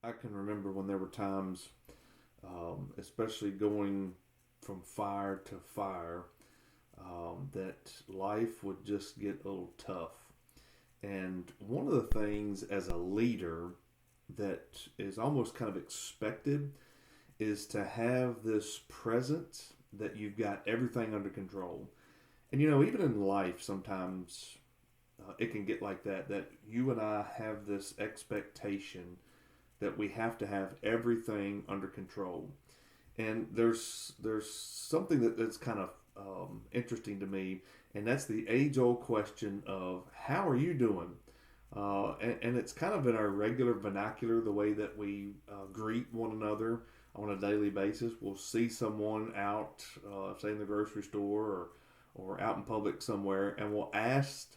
I can remember when there were times, especially going from fire to fire, that life would just get a little tough. And one of the things as a leader that is almost kind of expected is to have this presence that you've got everything under control. And even in life, sometimes it can get like that, that you and I have this expectation that we have to have everything under control. And there's something that's kind of interesting to me, and that's the age old question of how are you doing? And it's kind of in our regular vernacular, the way that we greet one another on a daily basis. We'll see someone out, say in the grocery store or out in public somewhere, and we'll ask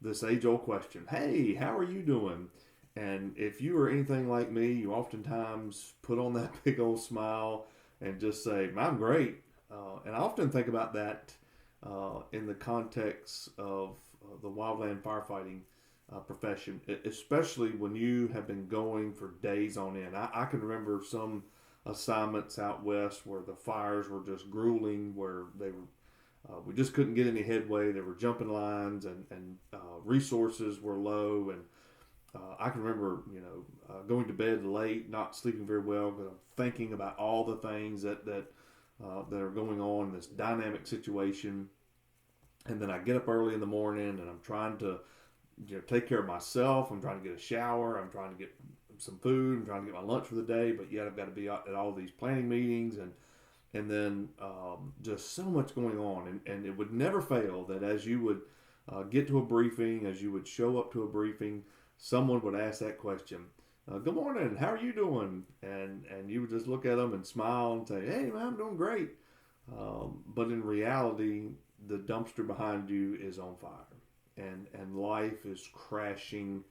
this age old question, hey, how are you doing? And if you are anything like me, you oftentimes put on that big old smile and just say, I'm great. And I often think about that in the context of the wildland firefighting profession, especially when you have been going for days on end. I can remember some assignments out west where the fires were just grueling, where they were we just couldn't get any headway. There were jumping lines, and resources were low. And I can remember, going to bed late, not sleeping very well, but I'm thinking about all the things that are going on in this dynamic situation. And then I get up early in the morning, and I'm trying to take care of myself. I'm trying to get a shower. I'm trying to get some food. I'm trying to get my lunch for the day. But yet I've got to be at all these planning meetings, and then just so much going on. And it would never fail that as you would get to a briefing, as you would show up to a briefing, someone would ask that question. Good morning, how are you doing? And you would just look at them and smile and say, hey, man, I'm doing great. But in reality, the dumpster behind you is on fire. And life is crashing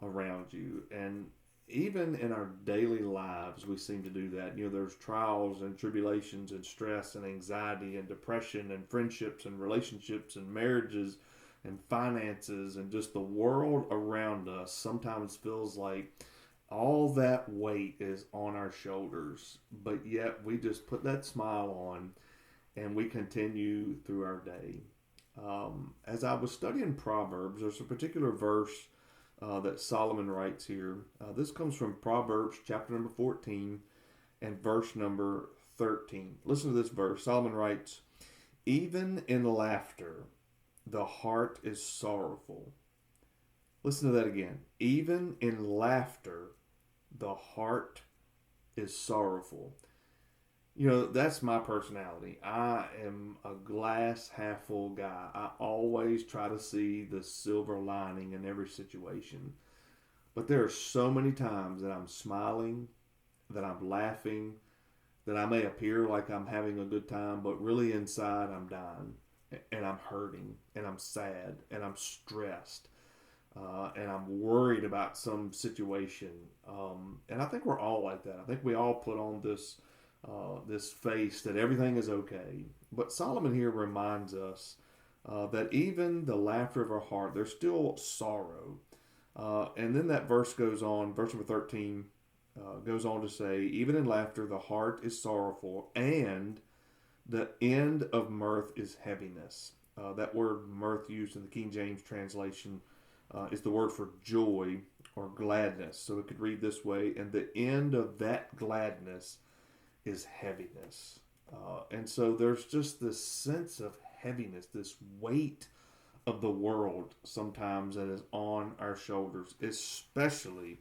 around you. And even in our daily lives, we seem to do that. There's trials and tribulations and stress and anxiety and depression and friendships and relationships and marriages and finances, and just the world around us sometimes feels like all that weight is on our shoulders, but yet we just put that smile on and we continue through our day. As I was studying Proverbs, there's a particular verse that Solomon writes here. This comes from Proverbs chapter number 14 and verse number 13. Listen to this verse. Solomon writes, even in laughter, the heart is sorrowful. Listen to that again. Even in laughter, the heart is sorrowful. That's my personality. I am a glass half full guy. I always try to see the silver lining in every situation. But there are so many times that I'm smiling, that I'm laughing, that I may appear like I'm having a good time, but really inside I'm dying, and I'm hurting, and I'm sad, and I'm stressed, and I'm worried about some situation. And I think we're all like that. I think we all put on this face that everything is okay. But Solomon here reminds us that even the laughter of our heart, there's still sorrow. And then that verse goes on, verse number 13 goes on to say, even in laughter, the heart is sorrowful, and the end of mirth is heaviness. That word mirth used in the King James translation is the word for joy or gladness. So it could read this way, and the end of that gladness is heaviness. And so there's just this sense of heaviness, this weight of the world sometimes that is on our shoulders, especially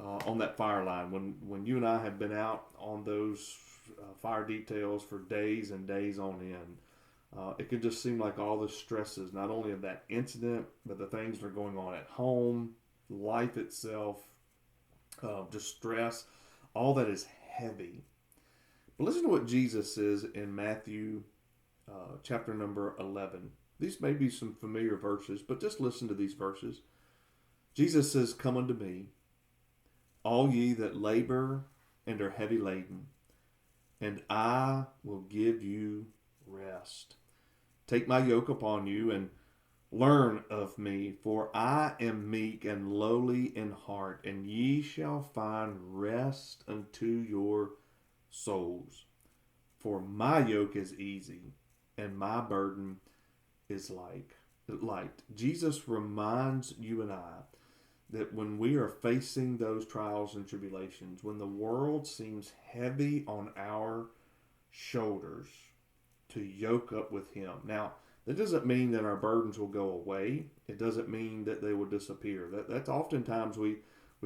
on that fire line. When you and I have been out on those fire details for days and days on end, it can just seem like all the stresses, not only of that incident, but the things that are going on at home, life itself, just stress, all that is heavy. But listen to what Jesus says in Matthew chapter number 11. These may be some familiar verses, but just listen to these verses. Jesus says, come unto me, all ye that labor and are heavy laden, and I will give you rest. Take my yoke upon you and Learn of me, for I am meek and lowly in heart, and ye shall find rest unto your souls. For my yoke is easy, and my burden is light. Jesus reminds you and I that when we are facing those trials and tribulations, when the world seems heavy on our shoulders, to yoke up with Him. Now, that doesn't mean that our burdens will go away. It doesn't mean that they will disappear. That's oftentimes we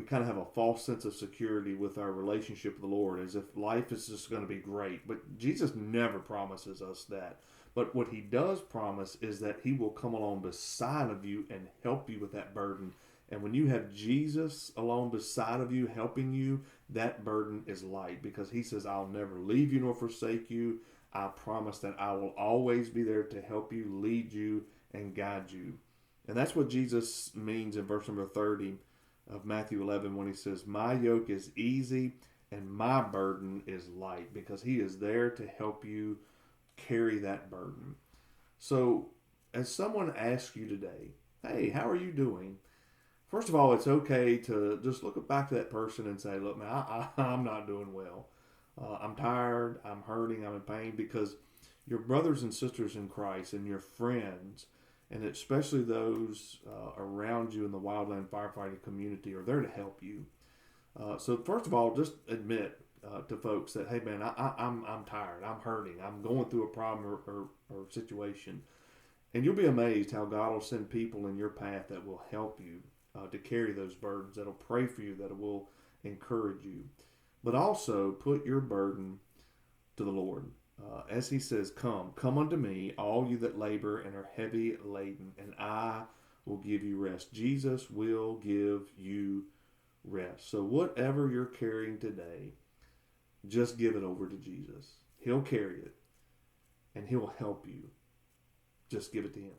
kind of have a false sense of security with our relationship with the Lord, as if life is just going to be great. But Jesus never promises us that. But what He does promise is that He will come along beside of you and help you with that burden. And when you have Jesus along beside of you, helping you, that burden is light, because He says, I'll never leave you nor forsake you. I promise that I will always be there to help you, lead you, and guide you. And that's what Jesus means in verse number 30 of Matthew 11 when He says, my yoke is easy and my burden is light, because He is there to help you carry that burden. So as someone asks you today, hey, how are you doing? First of all, it's okay to just look back to that person and say, look, man, I'm not doing well. I'm tired, I'm hurting, I'm in pain, because your brothers and sisters in Christ and your friends, and especially those around you in the wildland firefighting community, are there to help you. So first of all, just admit to folks that, hey man, I'm tired, I'm hurting, I'm going through a problem or situation. And you'll be amazed how God will send people in your path that will help you to carry those burdens, that'll pray for you, that will encourage you. But also put your burden to the Lord. As He says, come unto me, all you that labor and are heavy laden, and I will give you rest. Jesus will give you rest. So whatever you're carrying today, just give it over to Jesus. He'll carry it, and He'll help you. Just give it to Him.